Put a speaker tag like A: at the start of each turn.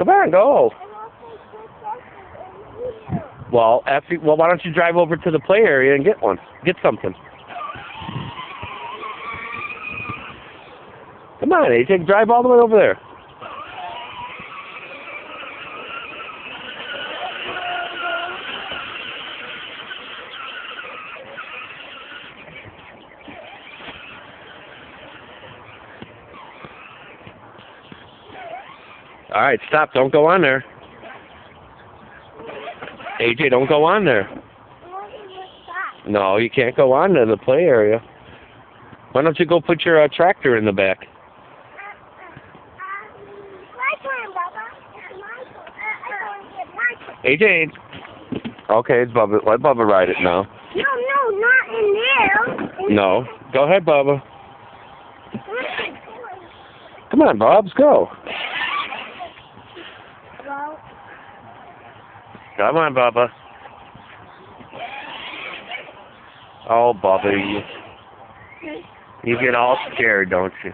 A: Come on, go. Well, why don't you drive over to the play area and get one? Get something. Come on, AJ, drive all the way over there. All right, stop. Don't go on there. AJ, don't go on there. No, you can't go on to the play area. Why don't you go put your tractor in the back? AJ. Okay, it's Bubba. Let Bubba ride it now.
B: No, not in there.
A: No. Go ahead, Bubba. Come on, Bubs, go. Come on, Bubba. Oh, Bubba, you get all scared, don't you?